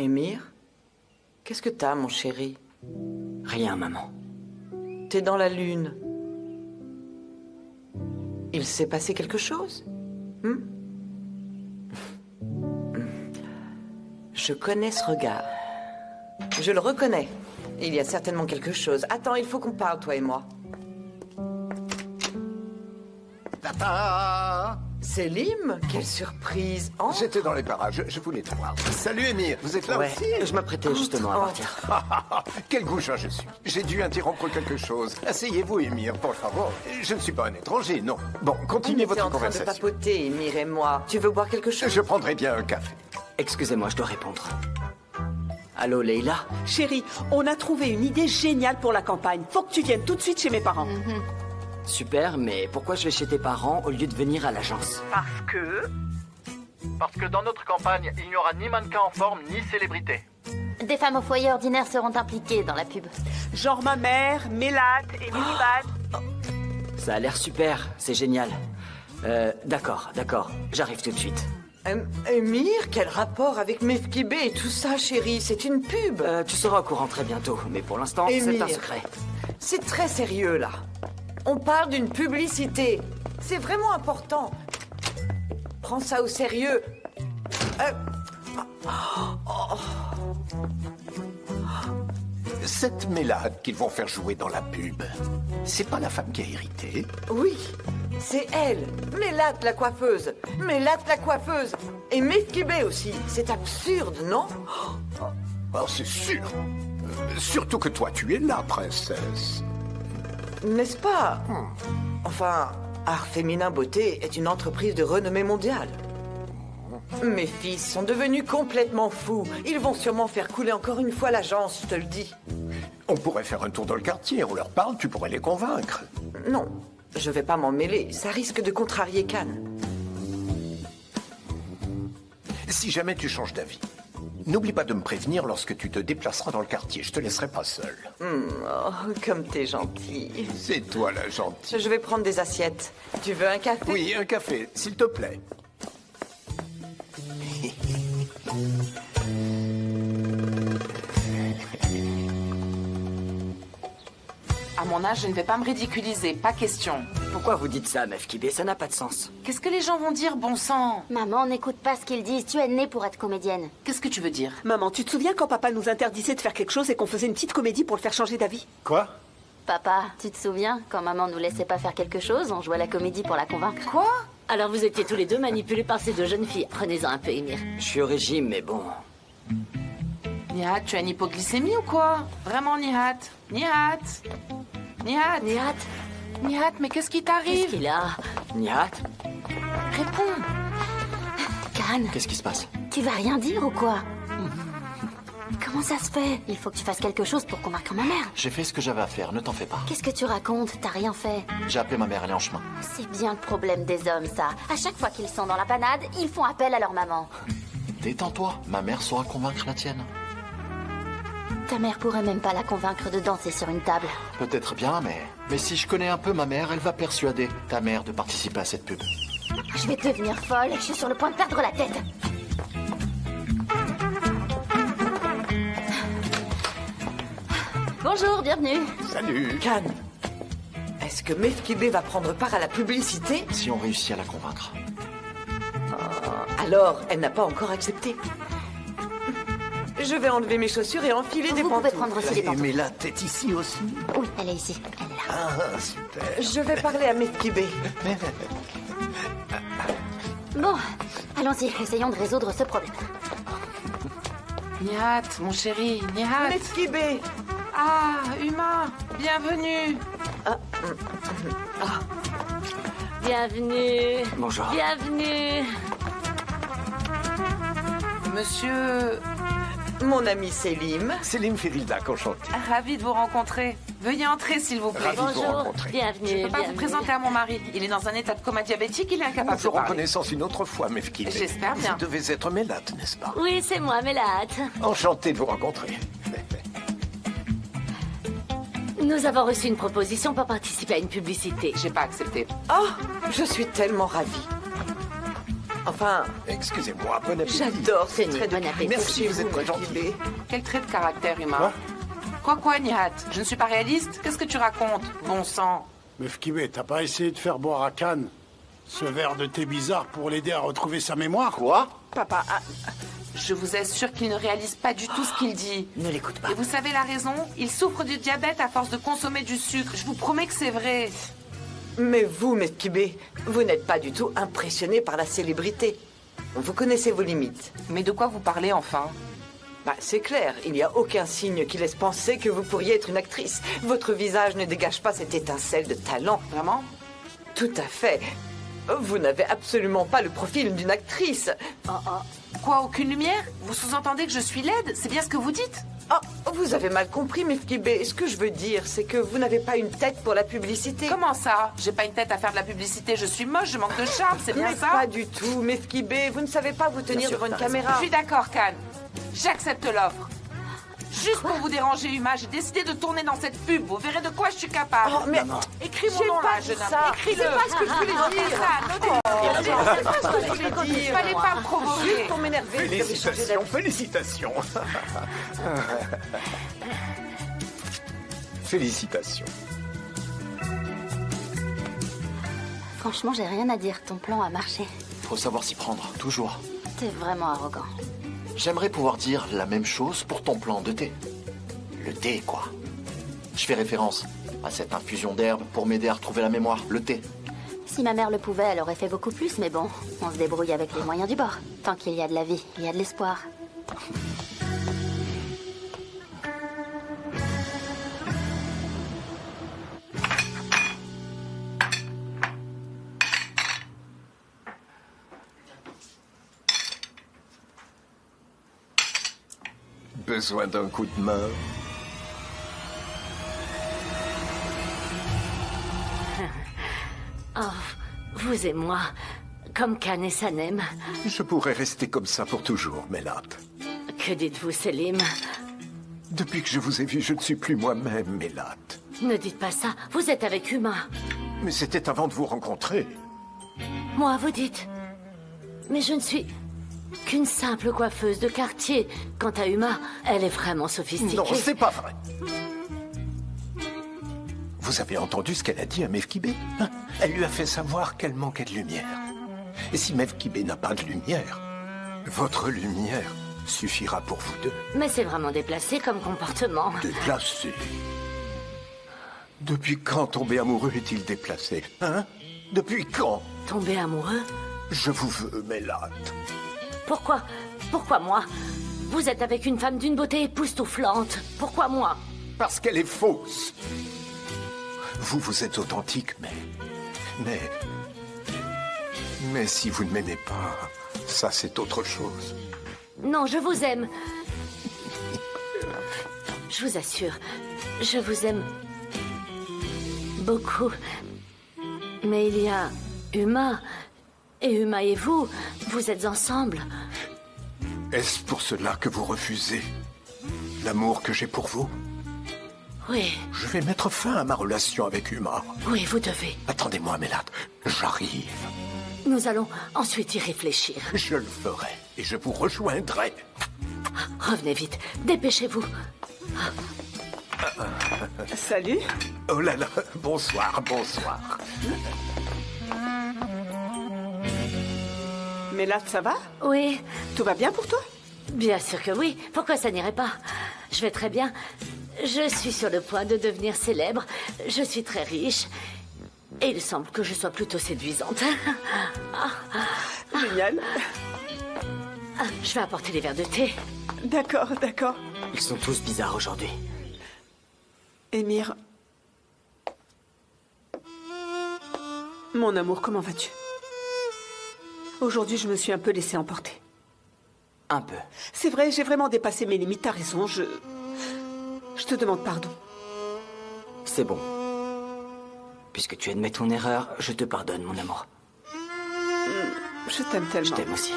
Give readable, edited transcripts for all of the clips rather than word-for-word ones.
Émir? Qu'est-ce que t'as, mon chéri? Rien, maman. T'es dans la lune. Il s'est passé quelque chose? Je connais ce regard. Je le reconnais. Il y a certainement quelque chose. Attends, il faut qu'on parle, toi et moi. Tata! Selim, quelle surprise. Oh. J'étais dans les parages, je voulais te voir. Salut Émir, vous êtes là Ouais, aussi? je m'apprêtais justement à partir. Quel goujat je suis. J'ai dû interrompre quelque chose. Asseyez-vous Émir, por favor. Je ne suis pas un étranger, non. Bon, On continuez était votre en train de conversation. papoter, Émir et moi. Tu veux boire quelque chose? Je prendrai bien un café. Excusez-moi, je dois répondre. Allô, Leïla? Chérie, on a trouvé une idée géniale pour la campagne. Faut que tu viennes tout de suite chez mes parents. Super, mais pourquoi je vais chez tes parents au lieu de venir à l'agence? Parce que dans notre campagne, il n'y aura ni mannequin en forme, ni célébrité. Des femmes au foyer ordinaire seront impliquées dans la pub. Genre ma mère, Mélat et Minibad. Ça a l'air super, c'est génial. D'accord, j'arrive tout de suite. Émir, quel rapport avec Mefkibé et tout ça, chérie? C'est une pub. Tu seras au courant très bientôt, mais pour l'instant, c'est Émir. un secret. C'est très sérieux, là. On parle d'une publicité. C'est vraiment important. Prends ça au sérieux. Cette Mélade qu'ils vont faire jouer dans la pub, c'est pas la femme qui a hérité? Oui, c'est elle. Mélat la coiffeuse. Mélat la coiffeuse. Et Mefkibé aussi. C'est absurde, non? Oh, c'est sûr. Surtout que toi, tu es là, princesse. N'est-ce pas? Enfin, Art Féminin Beauté est une entreprise de renommée mondiale. Mes fils sont devenus complètement fous. Ils vont sûrement faire couler encore une fois l'agence, je te le dis. On pourrait faire un tour dans le quartier, on leur parle, tu pourrais les convaincre. Non, je vais pas m'en mêler. Ça risque de contrarier Cannes. Si jamais tu changes d'avis, n'oublie pas de me prévenir lorsque tu te déplaceras dans le quartier. Je te laisserai pas seul. Oh, comme t'es gentil. C'est toi la gentille. Je vais prendre des assiettes. Tu veux un café? Oui, un café, s'il te plaît. À mon âge, je ne vais pas me ridiculiser, pas question. Pourquoi vous dites ça, Mefkibé? Ça n'a pas de sens. Qu'est-ce que les gens vont dire, bon sang? Maman, n'écoute pas ce qu'ils disent. Tu es née pour être comédienne. Qu'est-ce que tu veux dire? Maman, tu te souviens quand papa nous interdisait de faire quelque chose et qu'on faisait une petite comédie pour le faire changer d'avis? Quoi? Papa, tu te souviens quand maman nous laissait pas faire quelque chose, on jouait à la comédie pour la convaincre. Quoi? Alors vous étiez tous les deux manipulés par ces deux jeunes filles. Prenez-en un peu, Émir. Je suis au régime, mais bon. Nihat, tu as une hypoglycémie ou quoi? Vraiment, Nihat? Nihat? Nihat? Nihat, Nihat, mais qu'est-ce qui qu'est-ce t'arrive? qu'il a? Nihat? Réponds! Cannes, Qu'est-ce qui se passe? tu vas rien dire ou quoi? Comment ça se fait? Il faut que tu fasses quelque chose pour convaincre ma mère. J'ai fait ce que j'avais à faire, ne t'en fais pas. Qu'est-ce que tu racontes? T'as rien fait. J'ai appelé ma mère, elle est en chemin. C'est bien le problème des hommes, ça. À chaque fois qu'ils sont dans la panade, ils font appel à leur maman. Détends-toi, ma mère saura convaincre la tienne. Ta mère pourrait même pas la convaincre de danser sur une table. Peut-être bien, mais si je connais un peu ma mère, elle va persuader ta mère de participer à cette pub. Je vais devenir folle, je suis sur le point de perdre la tête. Bonjour, bienvenue. Salut. Cannes, est-ce que Mefkibé va prendre part à la publicité? Si on réussit à la convaincre. Alors, elle n'a pas encore accepté. Je vais enlever mes chaussures et enfiler des Vous pouvez pantoufles. prendre aussi des Et pantoufles. Mélade, t'es ici aussi? Oui, elle est ici, elle est là. Ah, super. Je vais parler à Mefkibé. Bon, allons-y, essayons de résoudre ce problème. Nihat, mon chéri, Nihat. Mefkibé! Ah, humain, bienvenue. Bienvenue. Bonjour. Bienvenue. Monsieur, Mon ami Selim. Selim Ferildak, enchanté. ravi de vous rencontrer. Veuillez entrer, s'il vous plaît. Ravi de vous Bonjour. rencontrer. Bienvenue. Je ne peux pas vous bienvenue. présenter à mon mari. Il est dans un état de coma diabétique, il est incapable Nous de ferons parler. connaissance une autre fois, Mefkibé. J'espère bien. Vous devez être Mélade, n'est-ce pas? Oui, c'est moi, Mélat. Enchanté de vous rencontrer. Nous avons reçu une proposition pour participer à une publicité. J'ai pas accepté. Oh, je suis tellement ravie. Enfin, Excusez-moi, bon appétit. j'adore ce Tenez, trait de bon appétit. caractère Merci, chez vous êtes très gentil. Mefkibé. Quel trait de caractère humain. Quoi, Nihat? Je ne suis pas réaliste? Qu'est-ce que tu racontes? Bon sang. Mefkibé, t'as pas essayé de faire boire à Khan ce verre de thé bizarre pour l'aider à retrouver sa mémoire? Quoi? Papa, Je vous assure qu'il ne réalise pas du tout ce qu'il dit. Ne l'écoute pas. Et vous savez la raison? Il souffre du diabète à force de consommer du sucre. Je vous promets que c'est vrai. Mais vous, Mefkibé, vous n'êtes pas du tout impressionné par la célébrité. Vous connaissez vos limites. Mais de quoi vous parlez enfin? Bah, c'est clair, il n'y a aucun signe qui laisse penser que vous pourriez être une actrice. Votre visage ne dégage pas cette étincelle de talent. Vraiment? Tout à fait. Vous n'avez absolument pas le profil d'une actrice. Quoi, aucune lumière? Vous sous-entendez que je suis laide? C'est bien ce que vous dites? Oh, vous avez mal compris, Mefkibé. Ce que je veux dire, c'est que vous n'avez pas une tête pour la publicité. Comment ça? J'ai pas une tête à faire de la publicité, je suis moche, je manque de charme, c'est bien Mais ça? pas du tout, Mefkibé. Vous ne savez pas vous tenir sûr, devant une t'as raison. caméra. Je suis d'accord, Khan. J'accepte l'offre. Juste pour vous déranger, Huma, j'ai décidé de tourner dans cette pub. Vous verrez de quoi je suis capable. Oh, mais Écris mon j'ai nom pas là, dit jeune homme. ça. Écris-le. C'est pas ce que je voulais dire. Ça, notez-le. C'est pas ce que je voulais Il dire. fallait pas me provoquer. Juste pour m'énerver. vous avez changé d'avis. Félicitations, félicitations. Félicitations. Franchement, j'ai rien à dire. Ton plan a marché. Faut savoir s'y prendre, toujours. T'es vraiment arrogant. J'aimerais pouvoir dire la même chose pour ton plan de thé. Le thé, quoi. Je fais référence à cette infusion d'herbe pour m'aider à retrouver la mémoire, le thé. Si ma mère le pouvait, elle aurait fait beaucoup plus, mais bon, on se débrouille avec les moyens du bord. Tant qu'il y a de la vie, il y a de l'espoir. Besoin d'un coup de main? Vous et moi, comme Khan et Sanem. Je pourrais rester comme ça pour toujours, Mélat. Que dites-vous, Selim? Depuis que je vous ai vu, je ne suis plus moi-même, Mélat. Ne dites pas ça, vous êtes avec Huma. Mais c'était avant de vous rencontrer. Moi, vous dites. Mais je ne suis qu'une simple coiffeuse de quartier. Quant à Huma, elle est vraiment sophistiquée. Non, c'est pas vrai. Vous avez entendu ce qu'elle a dit à Mefkibé, hein? Elle lui a fait savoir qu'elle manquait de lumière. Et si Mefkibé n'a pas de lumière, votre lumière suffira pour vous deux. Mais c'est vraiment déplacé comme comportement. Déplacé. Depuis quand tomber amoureux est-il déplacé, hein? Depuis quand? Tomber amoureux? Je vous veux, Mélat. Pourquoi? Pourquoi moi? Vous êtes avec une femme d'une beauté époustouflante. Pourquoi moi? Parce qu'elle est fausse. Vous, vous êtes authentique, mais si vous ne m'aimez pas, ça c'est autre chose. Non, je vous aime. Je vous assure, je vous aime beaucoup. Mais il y a Huma. Et Huma et vous, vous êtes ensemble. Est-ce pour cela que vous refusez l'amour que j'ai pour vous? Oui, Je vais mettre fin à ma relation avec Huma. oui, vous devez. Attendez-moi, Mélat. J'arrive. Nous allons ensuite y réfléchir. Je le ferai et je vous rejoindrai. Revenez vite, dépêchez-vous. salut. Oh là là, bonsoir, bonsoir. Mais là, ça va? Oui, Tout va bien pour toi? bien sûr que oui. Pourquoi ça n'irait pas? Je vais très bien. Je suis sur le point de devenir célèbre. Je suis très riche. Et il semble que je sois plutôt séduisante. Génial. Je vais apporter les verres de thé. D'accord, d'accord. Ils sont tous bizarres aujourd'hui. Émir. Mon amour, comment vas-tu? Aujourd'hui, je me suis un peu laissée emporter. Un peu. C'est vrai, j'ai vraiment dépassé mes limites, t'as raison, je te demande pardon. C'est bon. Puisque tu admets ton erreur, je te pardonne, mon amour. Je t'aime tellement. Je t'aime aussi.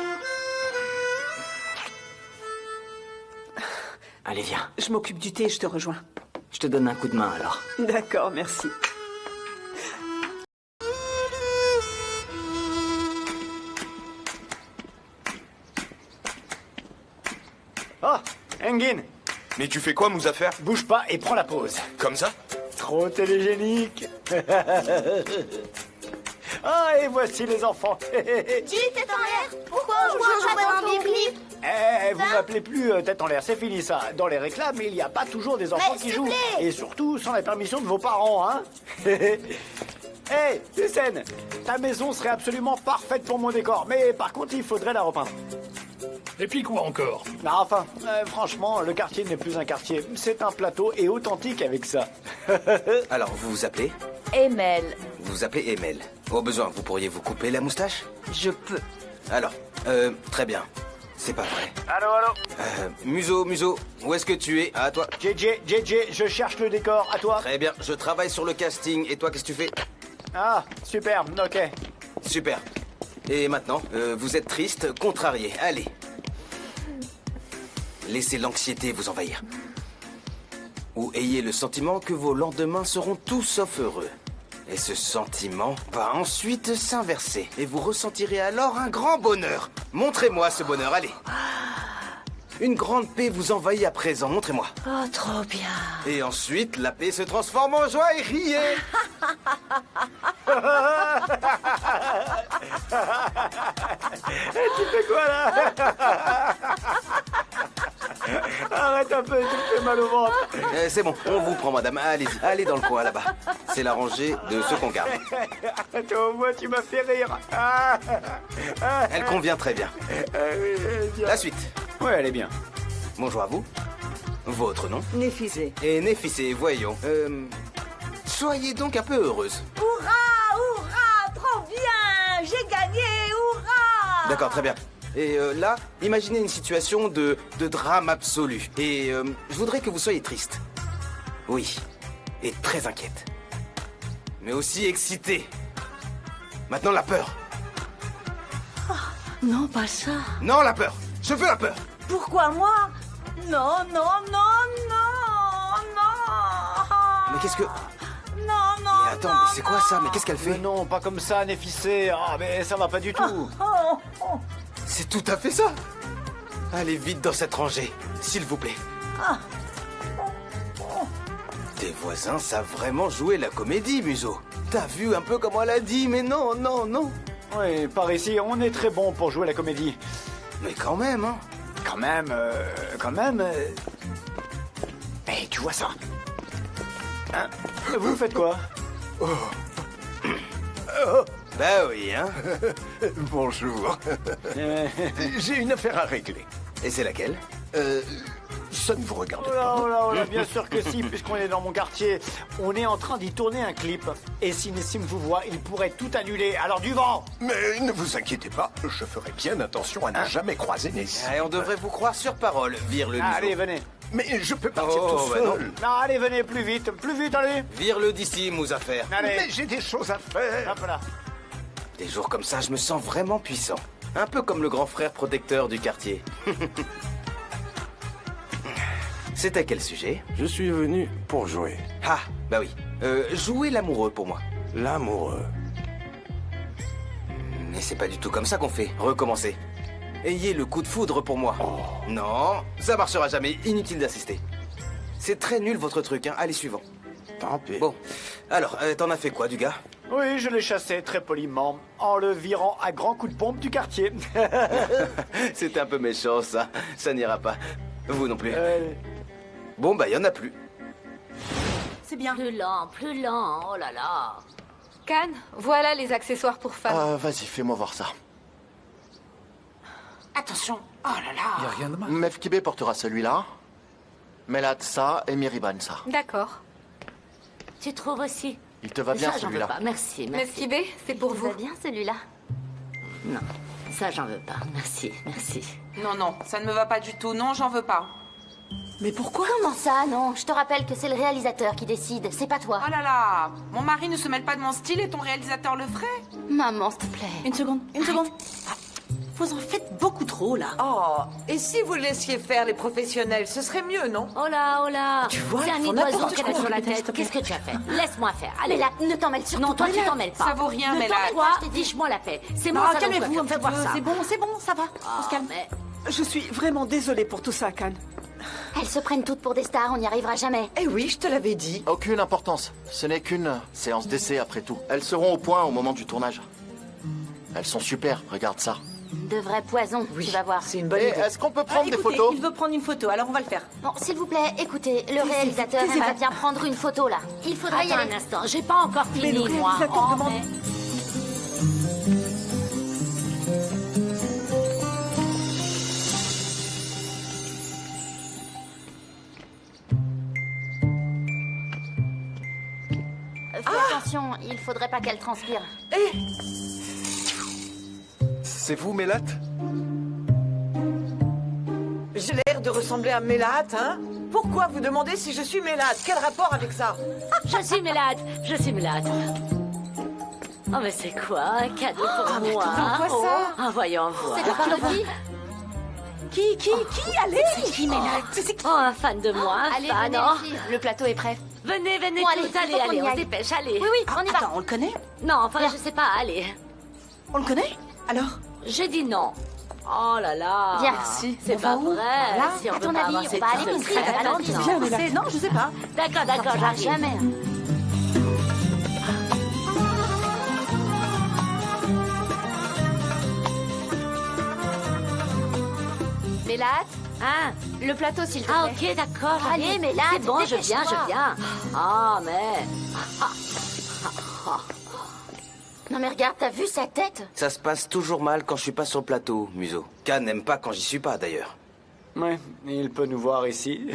Allez, viens. Je m'occupe du thé et je te rejoins. Je te donne un coup de main, alors. D'accord, merci. Oh, Engin, Mais tu fais quoi, Mouzaffer? bouge pas et prends la pause. Comme ça? Trop télégénique. Ah, et voici les enfants. Dis, tête en l'air. Pourquoi on joue pas dans les clips? Vous m'appelez plus tête en l'air, c'est fini ça. Dans les réclames, il n'y a pas toujours des enfants Mais qui s'il jouent. vous plaît. Et surtout sans la permission de vos parents, hein. Hey, Hussein, ta maison serait absolument parfaite pour mon décor, mais par contre, il faudrait la repeindre. Et puis quoi encore? Non, enfin, franchement, le quartier n'est plus un quartier. C'est un plateau et authentique avec ça. Alors, vous vous appelez? Emel. Vous vous appelez Emel. Au besoin, vous pourriez vous couper la moustache? Je peux. Alors, très bien. C'est pas vrai. Allô, allô. Muso, où est-ce que tu es? À toi. JJ, je cherche le décor, à toi. Très bien, je travaille sur le casting. Et toi, qu'est-ce que tu fais? Ah, super, ok. Super. Et maintenant, vous êtes triste, contrarié. Allez. Laissez l'anxiété vous envahir. Ou ayez le sentiment que vos lendemains seront tout sauf heureux. Et ce sentiment va ensuite s'inverser. Et vous ressentirez alors un grand bonheur. Montrez-moi ce bonheur, allez. Une grande paix vous envahit à présent, montrez-moi. Oh, trop bien. Et ensuite, la paix se transforme en joie et riez. Tu fais quoi là? Arrête un peu, tu me fais mal au ventre. C'est bon, on vous prend, madame. Allez-y, allez dans le coin là-bas. C'est la rangée de ceux qu'on garde. Toi, moi, tu m'as fait rire. Elle convient très bien. La suite. Ouais, elle est bien. Bonjour à vous. Votre nom? Néphysé. Et Néphysé, voyons. Soyez donc un peu heureuse. Hurrah, hurrah, trop bien. J'ai gagné, hurrah. D'accord, très bien. Et là, imaginez une situation de drame absolu. Et je voudrais que vous soyez triste. Oui. Et très inquiète. Mais aussi excitée. Maintenant, la peur. Non, pas ça. Non, la peur. Je veux la peur. Pourquoi moi? Non, non, non, non, non. Mais qu'est-ce que... Non, non, Mais attends, mais c'est quoi ça? Mais qu'est-ce qu'elle fait? Mais non, pas comme ça, Néphissé. Ah, mais ça va pas du tout. C'est tout à fait ça. Allez vite dans cette rangée, s'il vous plaît. Tes voisins savent vraiment jouer la comédie, Muso. T'as vu un peu comment elle a dit, mais non, non, non. Oui, par ici, on est très bon pour jouer la comédie. Mais quand même, hein. Quand même... Mais tu vois ça? Hein? Vous faites quoi? Bah oui, hein. Bonjour. J'ai une affaire à régler. Et c'est laquelle? Ça ne vous regarde Oh là, pas. oh là, oh là, bien sûr que si, puisqu'on est dans mon quartier. On est en train d'y tourner un clip. Et si Nessim vous voit, il pourrait tout annuler. Alors du vent! Mais ne vous inquiétez pas, je ferai bien attention à ne jamais croiser Nessim. Et on devrait vous croire sur parole, vire le Muso. Allez, venez. Mais je peux partir Oh, tout bah seul. Non, allez, venez, plus vite, allez. Vire-le d'ici, Mouzaffer. Allez. Mais j'ai des choses à faire. Hop là. Des jours comme ça, je me sens vraiment puissant. Un peu comme le grand frère protecteur du quartier. C'est à quel sujet? Je suis venu pour jouer. Ah, bah oui. Jouer l'amoureux pour moi. L'amoureux. Mais c'est pas du tout comme ça qu'on fait. Recommencez. Ayez le coup de foudre pour moi. Non, ça marchera jamais. Inutile d'assister. C'est très nul votre truc, hein. Allez, suivant. Tant pis. Bon. Alors, t'en as fait quoi, du gars? Oui, je l'ai chassé très poliment, en le virant à grands coups de pompe du quartier. C'était un peu méchant, ça. Ça n'ira pas. Vous non plus. Bon, bah, y en a plus. C'est bien. Plus lent, oh là là. Can, voilà les accessoires pour femmes. Vas-y, fais-moi voir ça. Attention. Oh là là. Y a rien de mal. Mefkibé portera celui-là. Melad ça et Miriban ça. D'accord. Tu trouves aussi? Il te va bien Ça, j'en veux celui-là. pas, merci, merci. Meskibé, c'est pour Il vous. va bien celui-là. Non, ça, j'en veux pas, merci, merci. Non, non, ça ne me va pas du tout. Non, j'en veux pas. Mais pourquoi? Comment ça, non? Je te rappelle que c'est le réalisateur qui décide, c'est pas toi. Oh là là. Mon mari ne se mêle pas de mon style et ton réalisateur le ferait. Maman, s'il te plaît. Une seconde. Vous en faites beaucoup trop, là. Oh, et si vous laissiez faire les professionnels, ce serait mieux, non? Oh là. Tu vois, c'est un ils nid font d'oiseau n'importe qu'elle a quoi. sur la S'il te tête. plaît. Qu'est-ce que tu as fait? Laisse-moi faire. Allez, Mais là, ne t'en mêle surtout non, toi, pas. tu t'en mêles pas. Ça vaut rien, Ne mais t'en là. mêle pas, fiche-moi la paix. C'est Non, moi, ça calmez-vous un fais petit voir peu. ça. C'est bon, ça va. On se calme. Mais Je suis vraiment désolée pour tout ça, Khan. Elles se prennent toutes pour des stars, on n'y arrivera jamais. Eh oui, je te l'avais dit. Aucune importance. Ce n'est qu'une séance d'essai après tout. Elles seront au point au moment du tournage. Elles sont super, regarde ça. De vrais poisons, tu vas voir. C'est une bonne Et idée. est-ce qu'on peut prendre des Écoutez, photos? il veut prendre une photo, alors on va le faire. Bon, s'il vous plaît, écoutez, le réalisateur taisez-vous. aimerait bien prendre une photo, là. Il faudrait y Attends aller. un instant, j'ai pas encore Mais le fini, moi. réalisateur Oh, demande... mais- Fais attention, il faudrait pas qu'elle transpire. C'est vous, Mélat? J'ai l'air de ressembler à Mélate, hein? Pourquoi vous demandez si je suis Mélate? Quel rapport avec ça? Je suis malade, je suis malade. Oh, mais c'est quoi? Un cadeau pour moi? quoi ça? Ah, voyons voir. C'est de la parodie. Qui Allez Qui Mélate? Oh, un fan de moi, un Allez, fan, venez, oh. les filles, le plateau est prêt. Venez, venez Bon, allez, tous, il faut allez, qu'on allez, y on aille. se dépêche, allez. Oui, on y va. Attends, on le connaît? Non, enfin, je sais pas, allez. On le connaît? Alors? J'ai dit non. Oh là là. Viens. C'est On pas va où? vrai. Là, Si on à peut ton pas avis, avoir on cette va aller petite ici, secrète, alors, non. Viens, Mélate. Non, je sais pas. D'accord, d'accord, Sortira j'arrive. jamais. Mélate, Ah, le plateau, s'il te plaît. ah, ok, d'accord. Allez, j'arrive. mais là, c'est bon, je viens, dépêche-toi. je viens. Ah, mais... Non mais regarde, t'as vu sa tête? Ça se passe toujours mal quand je suis pas sur le plateau, Museau. Khan n'aime pas quand j'y suis pas, d'ailleurs. Ouais, il peut nous voir ici.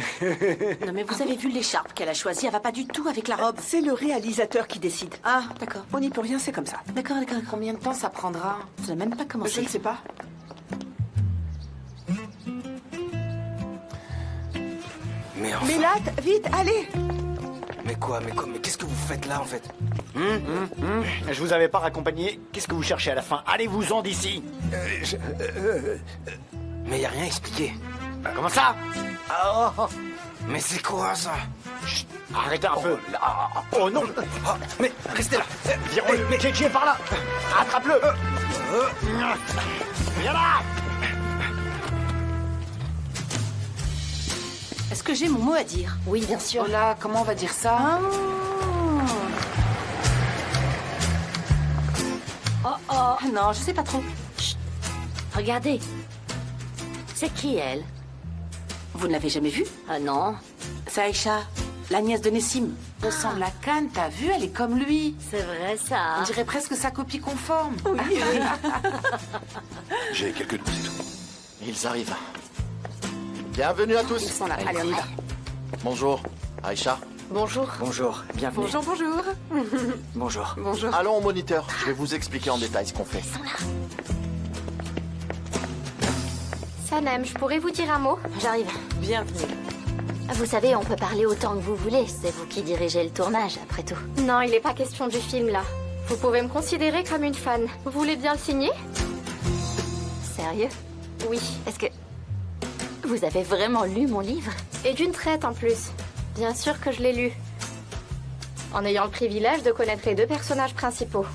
Non mais vous avez vu l'écharpe qu'elle a choisie, elle va pas du tout avec la robe. C'est le réalisateur qui décide. Ah, d'accord. On n'y peut rien, c'est comme ça. D'accord. Combien de temps ça prendra? Je n'ai même pas commencé. Je ne sais pas. Mais enfin... Mélate, vite, allez! Mais quoi, mais qu'est-ce que vous faites là, en fait? Je vous avais pas raccompagné. Qu'est-ce que vous cherchez à la fin? Allez-vous-en d'ici. Mais y a rien expliqué. Bah, comment ça? Mais c'est quoi, ça? Arrêtez un peu. Oh non. Mais restez là. Virons-le. Mais qui est par là? Attrape-le. Viens là. Est-ce que j'ai mon mot à dire? Oui, bien sûr. Oh là, comment on va dire ça? Oh, non, je sais pas trop. Regardez. C'est qui, elle? Vous ne l'avez jamais vue? Ah non, C'est Aïcha, la nièce de Nessim. Ressemble à Khan, t'as vu? Elle est comme lui. c'est vrai ça. On dirait presque sa copie conforme. J'ai quelques doutes, c'est tout. Ils arrivent. Bienvenue à tous. Ils sont là. Allez, on y va. Bonjour, Aïcha. Bonjour. Bonjour, bienvenue. Bonjour. Bonjour. Allons au moniteur. Je vais vous expliquer en détail ce qu'on fait. Sanem, je pourrais vous dire un mot? J'arrive. Bienvenue. Vous savez, on peut parler autant que vous voulez. C'est vous qui dirigez le tournage, après tout. Non, il n'est pas question du film là. Vous pouvez me considérer comme une fan. Vous voulez bien le signer? Sérieux? Oui. Est-ce que... Vous avez vraiment lu mon livre? Et d'une traite en plus. Bien sûr que je l'ai lu. En ayant le privilège de connaître les deux personnages principaux.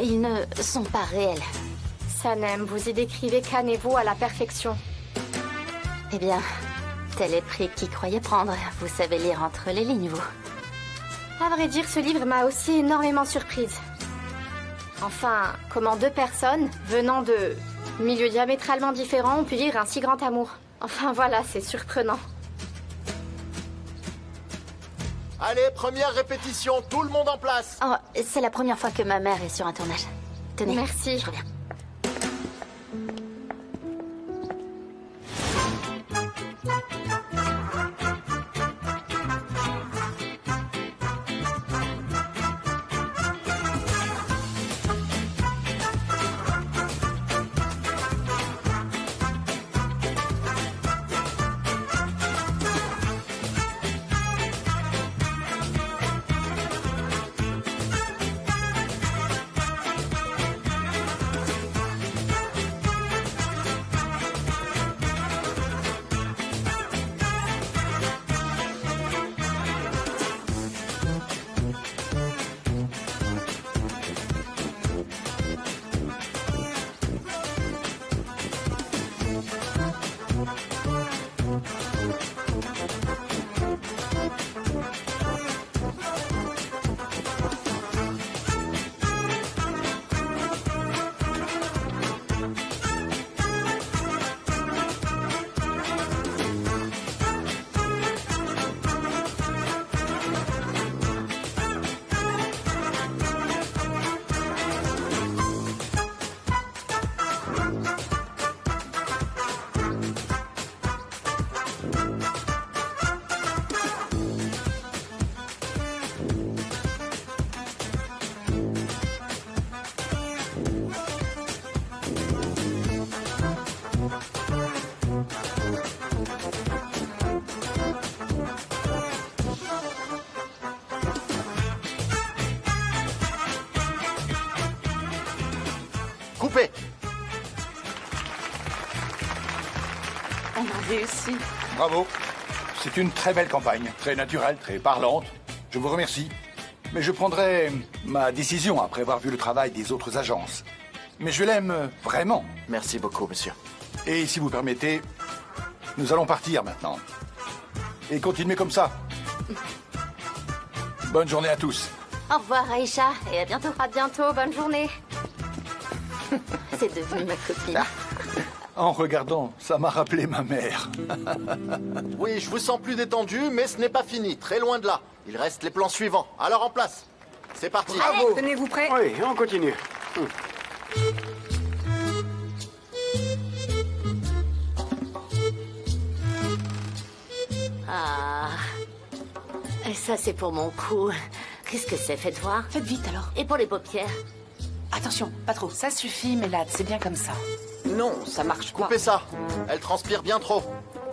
Ils ne sont pas réels. Sanem, vous y décrivez Khan et vous à la perfection. Eh bien, tel est prix qui croyait prendre. Vous savez lire entre les lignes, vous. À vrai dire, ce livre m'a aussi énormément surprise. Enfin, comment deux personnes, venant de milieux diamétralement différents, ont pu dire un si grand amour. Enfin voilà, c'est surprenant. Allez, première répétition. Tout le monde en place. Oh, c'est la première fois que ma mère est sur un tournage. Tenez. Merci. Je reviens. On a réussi. Bravo. C'est une très belle campagne, très naturelle, très parlante. Je vous remercie. Mais je prendrai ma décision après avoir vu le travail des autres agences. Mais je l'aime vraiment. Merci beaucoup, monsieur. Et si vous permettez, nous allons partir maintenant. Et continuer comme ça. Bonne journée à tous. Au revoir, Aïcha, et à bientôt. À bientôt, bonne journée. C'est devenu ma copine. En regardant, ça m'a rappelé ma mère. Oui, je vous sens plus détendu, mais ce n'est pas fini, très loin de là. Il reste les plans suivants. Alors en place. C'est parti. Bravo. Tenez-vous prêts? Oui, on continue. Ah. Et ça, c'est pour mon cou. Qu'est-ce que c'est? Faites voir. Faites vite alors. Et pour les paupières? Attention, pas trop. Ça suffit, Mélade, c'est bien comme ça. Non, ça marche pas. Coupez ça. Elle transpire bien trop.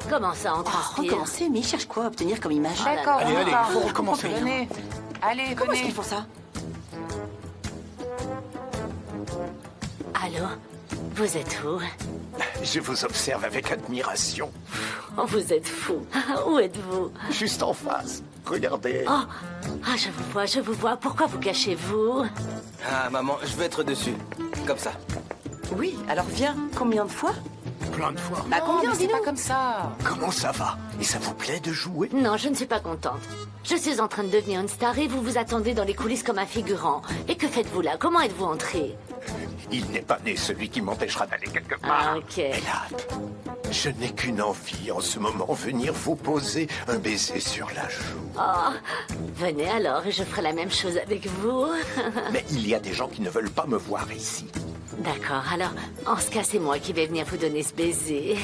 Comment ça, on transpire? Recommencer, mais il cherche quoi à obtenir comme image? D'accord, Allez, allez, d'accord. faut recommencer. Venez. Allez, Comment est-ce venez. qu'ils font ça? Allô? Vous êtes où? Je vous observe avec admiration. Oh, vous êtes fou. Où êtes-vous? Juste en face. Regardez. Oh, ah, je vous vois. Pourquoi vous cachez-vous? Ah, maman, je vais être dessus. Comme ça. Oui, alors viens. Combien de fois? Plein de fois. Bah combien, mais c'est dis-nous? pas comme ça. Comment ça va? Et ça vous plaît de jouer? Non, je ne suis pas contente. Je suis en train de devenir une star et vous vous attendez dans les coulisses comme un figurant. Et que faites-vous là? Comment êtes-vous entré? Il n'est pas né celui qui m'empêchera d'aller quelque part. Ah, ok. Mélade, je n'ai qu'une envie en ce moment, venir vous poser un baiser sur la joue. Oh, venez alors et je ferai la même chose avec vous. Mais il y a des gens qui ne veulent pas me voir ici. D'accord, alors, en ce cas, c'est moi qui vais venir vous donner ce baiser.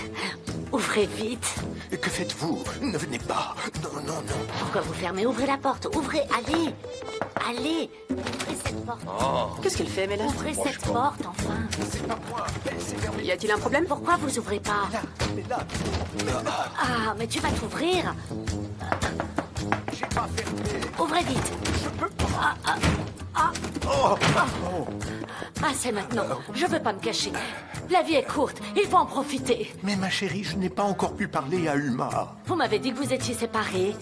Ouvrez vite. Que faites-vous? Ne venez pas. Non, non, non. Pourquoi vous fermez? Ouvrez la porte. Ouvrez, allez. Allez. Ouvrez cette porte. Qu'est-ce qu'elle fait, Mélade? Ouvrez cette porte, enfin. C'est pas moi. C'est fermé. Y a-t-il un problème? Pourquoi vous ouvrez pas? Mélade. Ah, mais tu vas t'ouvrir. J'ai pas fermé. Ouvrez vite. Je peux pas. Ah, c'est maintenant. Je veux pas me cacher. La vie est courte. Il faut en profiter. Mais ma chérie, je n'ai pas encore pu parler à Uma. Vous m'avez dit que vous étiez séparés.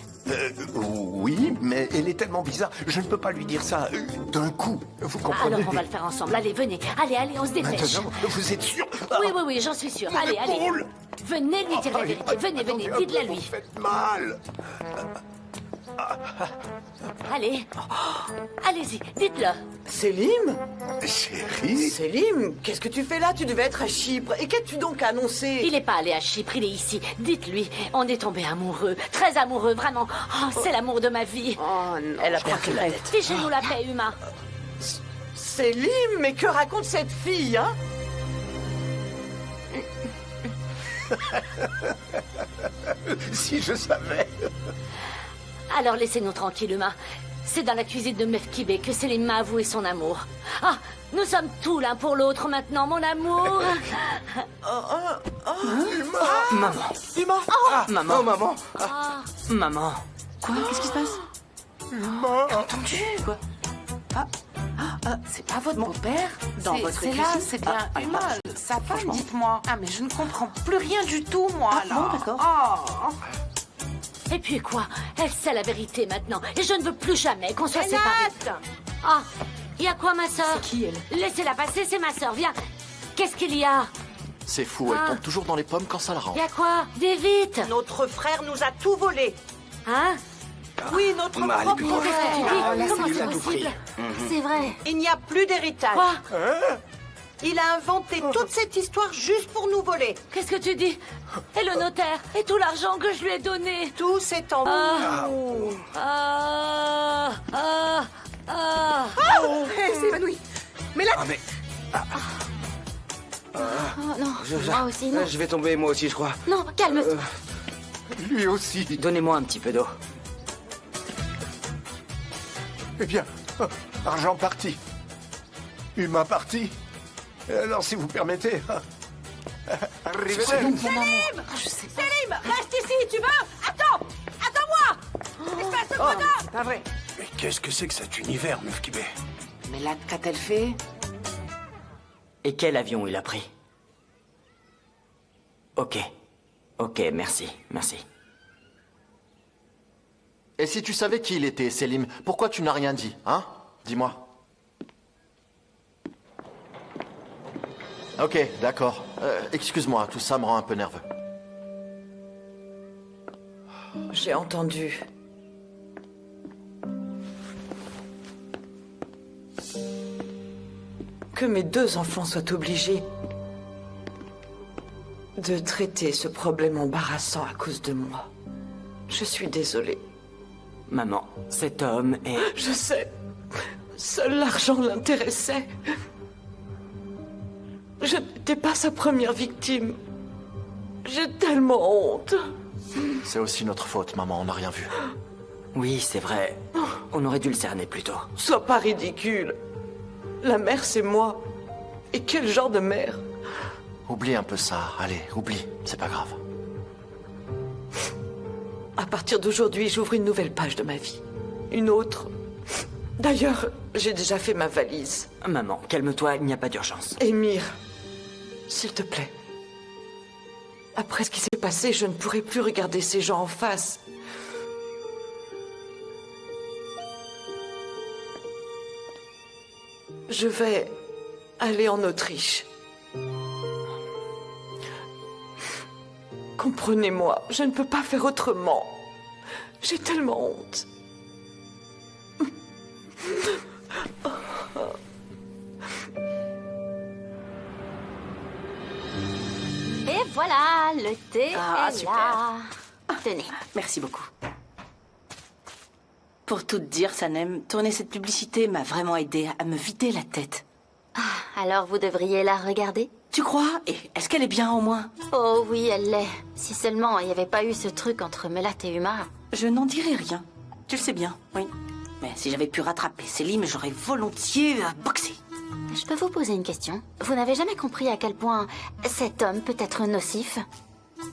Oui, mais elle est tellement bizarre. Je ne peux pas lui dire ça d'un coup. Vous comprenez? Alors, on va le faire ensemble. Allez, venez. Allez, allez, on se dépêche. Maintenant, vous êtes sûr? Oui, j'en suis sûre. Mon Allez, allez. épaule. Venez lui dire la vérité. Venez, venez. Dites-la lui. Vous faites mal. Allez. Allez-y, dites-le. Selim? Chérie? Selim, qu'est-ce que tu fais là? Tu devais être à Chypre. Et qu'as-tu donc annoncé? Il n'est pas allé à Chypre, il est ici. Dites-lui, on est tombé amoureux. Très amoureux, vraiment. Oh, c'est l'amour de ma vie. Oh non, Elle a je crois perdu qu'elle la rêve. tête. Fichez-nous la paix, Uma. Selim, mais que raconte cette fille, hein? Si je savais. Alors laissez-nous tranquilles, Uma. C'est dans la cuisine de Mefkibé que Selim m'a avoué son amour. Ah, nous sommes tout l'un pour l'autre maintenant, mon amour. Maman. Uma! Maman. Oh, maman. Maman. Quoi? Qu'est-ce qui se passe? Uma! Entendu? Quoi? C'est pas votre beau-père? Dans votre C'est là, cuisine? c'est bien Uma, sa femme, dites-moi. Ah, mais je ne comprends plus rien du tout, moi, là. bon, d'accord. Oh. Et puis quoi? Elle sait la vérité maintenant. Et je ne veux plus jamais qu'on soit séparés. Ah, il y a quoi, ma sœur? C'est qui, elle? Laissez-la passer, c'est ma sœur. Viens. Qu'est-ce qu'il y a? C'est fou, elle tombe toujours dans les pommes quand ça la rend. Il y a quoi? Dis vite. Notre frère nous a tout volé. Hein? Oui, notre Mal, propre putain. Qu'est-ce que tu frère. dis? Comment il c'est a tout possible? C'est vrai. Il n'y a plus d'héritage. Quoi? Il a inventé toute cette histoire juste pour nous voler. Qu'est-ce que tu dis? Et le notaire? Et tout l'argent que je lui ai donné? Tout s'est en nous. Elle s'est évanouie. Mais là, Ah, mais Oh non, moi aussi, non. je vais tomber moi aussi, je crois. Non, calme-toi. Lui aussi. Donnez-moi un petit peu d'eau. Eh bien, argent parti. Humain parti. Alors, si vous permettez. Arrivez. Selim, reste ici, tu veux? Attends! Attends-moi! Espèce de connard! pas vrai. Mais qu'est-ce que c'est que cet univers, Mefkibé? Mais là, qu'a-t-elle fait? Et quel avion il a pris? Ok. Ok, merci, merci. Et si tu savais qui il était, Selim, pourquoi tu n'as rien dit, hein? Dis-moi. Ok, d'accord. Excuse-moi, tout ça me rend un peu nerveux. J'ai entendu. Que mes 2 enfants soient obligés de traiter ce problème embarrassant à cause de moi. Je suis désolée. Maman, cet homme est... Je sais. Seul l'argent l'intéressait. Je n'étais pas sa première victime. J'ai tellement honte. C'est aussi notre faute, maman, on n'a rien vu. Oui, c'est vrai. On aurait dû le cerner plus tôt. Sois pas ridicule. La mère, c'est moi. Et quel genre de mère? Oublie un peu ça, allez, oublie, c'est pas grave. À partir d'aujourd'hui, j'ouvre une nouvelle page de ma vie. Une autre. D'ailleurs, j'ai déjà fait ma valise. Maman, calme-toi, il n'y a pas d'urgence. Émir, s'il te plaît. Après ce qui s'est passé, je ne pourrai plus regarder ces gens en face. Je vais aller en Autriche. Comprenez-moi, je ne peux pas faire autrement. J'ai tellement honte. Et voilà, le thé est super. là. Tenez. Merci beaucoup. Pour tout te dire, Sanem, tourner cette publicité m'a vraiment aidé à me vider la tête. Alors vous devriez la regarder. Tu crois? Et est-ce qu'elle est bien au moins? Oh oui, elle l'est. Si seulement il n'y avait pas eu ce truc entre Melat et Uma. Je n'en dirai rien. Tu le sais bien, oui. Mais si j'avais pu rattraper Selim, j'aurais volontiers boxé. Je peux vous poser une question? Vous n'avez jamais compris à quel point cet homme peut être nocif?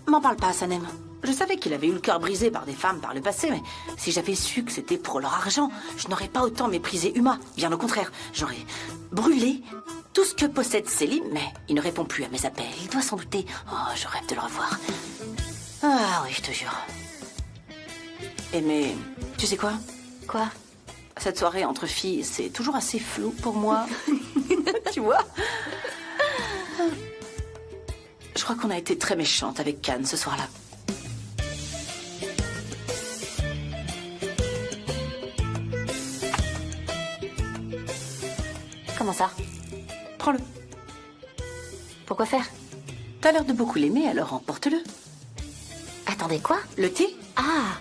M'en parle pas, Sanem. Je savais qu'il avait eu le cœur brisé par des femmes par le passé, mais si j'avais su que c'était pour leur argent, je n'aurais pas autant méprisé Uma. Bien au contraire, j'aurais brûlé tout ce que possède Selim, mais il ne répond plus à mes appels. Il doit s'en douter. Oh, je rêve de le revoir. Ah oui, je te jure. Et mais, tu sais quoi? Quoi? Cette soirée entre filles, c'est toujours assez flou pour moi. Tu vois? Je crois qu'on a été très méchantes avec Khan ce soir-là. Comment ça? Prends-le. Pourquoi faire? T'as l'air de beaucoup l'aimer, alors emporte-le. Attendez, quoi? Le thé? Ah!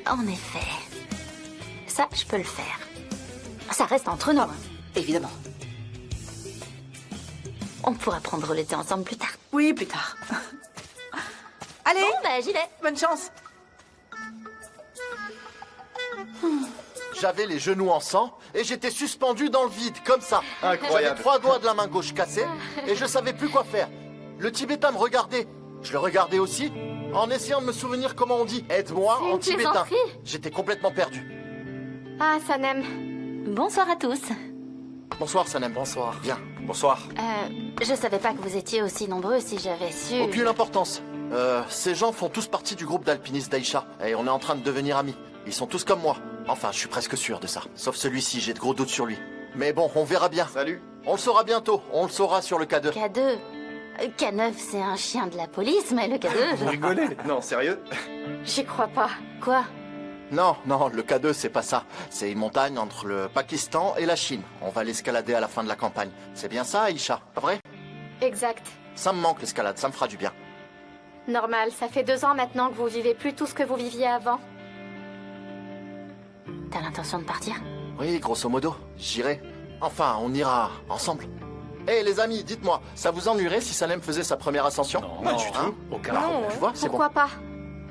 En effet. Ça, je peux le faire. Ça reste entre nous. Évidemment. On pourra prendre le thé ensemble plus tard. Oui, plus tard. Allez! Bon, bah, j'y vais. Bonne chance. J'avais les genoux en sang et j'étais suspendu dans le vide, comme ça. Incroyable. J'avais 3 doigts de la main gauche cassés et je savais plus quoi faire. Le Tibétain me regardait. Je le regardais aussi, en essayant de me souvenir comment on dit « aide-moi » C'est en une tibétain. plaisanterie. J'étais complètement perdu. Ah, Sanem. Bonsoir à tous. Bonsoir, Sanem. Bonsoir. Viens. Bonsoir. Je savais pas que vous étiez aussi nombreux. Si j'avais su... Aucune importance. Ces gens font tous partie du groupe d'alpinistes d'Aïcha et on est en train de devenir amis. Ils sont tous comme moi. Enfin, je suis presque sûr de ça. Sauf celui-ci, j'ai de gros doutes sur lui. Mais bon, on verra bien. Salut. On le saura bientôt. On le saura sur le K2. K2. K9, c'est un chien de la police, mais le K2... Vous rigolez? Non, sérieux? J'y crois pas. Quoi? Non, non, le K2, c'est pas ça. C'est une montagne entre le Pakistan et la Chine. On va l'escalader à la fin de la campagne. C'est bien ça, Aïcha, pas vrai? Exact. Ça me manque l'escalade, ça me fera du bien. Normal, ça fait 2 ans maintenant que vous vivez plus tout ce que vous viviez avant. T'as l'intention de partir? Oui, grosso modo, j'irai. Enfin, on ira ensemble. Hé, les amis, dites-moi, ça vous ennuierait si Salem faisait sa première ascension? Non, pas du tout. Aucun Non, tu vois, c'est pourquoi bon. pas?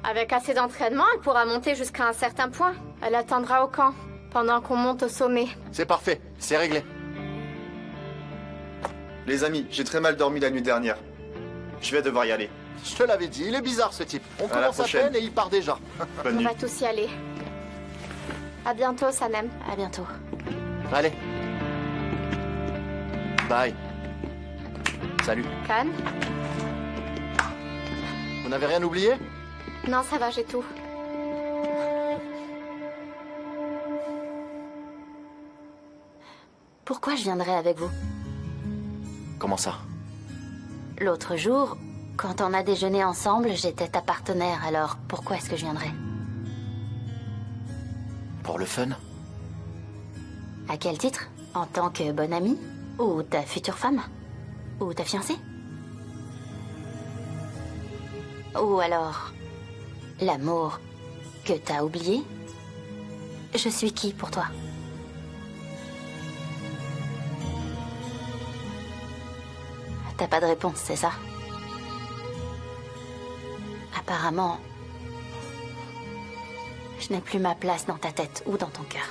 Avec assez d'entraînement, elle pourra monter jusqu'à un certain point. Elle attendra au camp, pendant qu'on monte au sommet. C'est parfait, c'est réglé. Les amis, j'ai très mal dormi la nuit dernière. Je vais devoir y aller. Je te l'avais dit, il est bizarre ce type. On À la commence à prochaine. peine et il part déjà. Bonne On nuit. va tous y aller. À bientôt, Sanem. À bientôt. Allez. Bye. Salut. Can? Vous n'avez rien oublié? Non, ça va, j'ai tout. Pourquoi je viendrais avec vous? Comment ça? L'autre jour, quand on a déjeuné ensemble, j'étais ta partenaire, alors pourquoi est-ce que je viendrais? Pour le fun? À quel titre? En tant que bonne amie? Ou ta future femme? Ou ta fiancée? Ou alors... l'amour que t'as oublié? Je suis qui pour toi? T'as pas de réponse, c'est ça? Apparemment... je n'ai plus ma place dans ta tête ou dans ton cœur.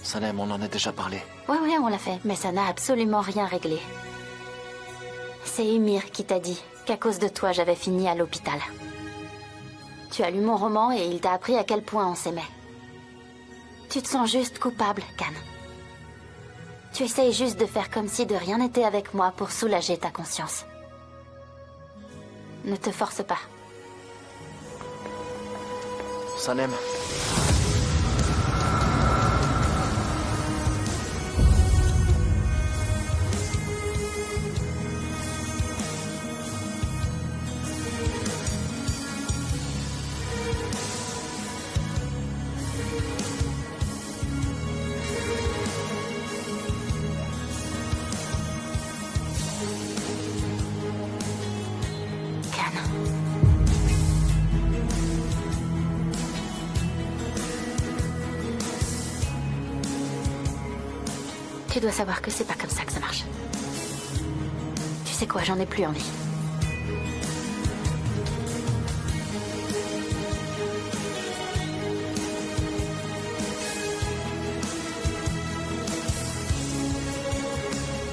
Sanem, on en a déjà parlé. Ouais, on l'a fait, mais ça n'a absolument rien réglé. C'est Ymir qui t'a dit qu'à cause de toi, j'avais fini à l'hôpital. Tu as lu mon roman et il t'a appris à quel point on s'aimait. Tu te sens juste coupable, Can. Tu essayes juste de faire comme si de rien n'était avec moi pour soulager ta conscience. Ne te force pas. Sanem. Tu dois savoir que c'est pas comme ça que ça marche. Tu sais quoi, j'en ai plus envie.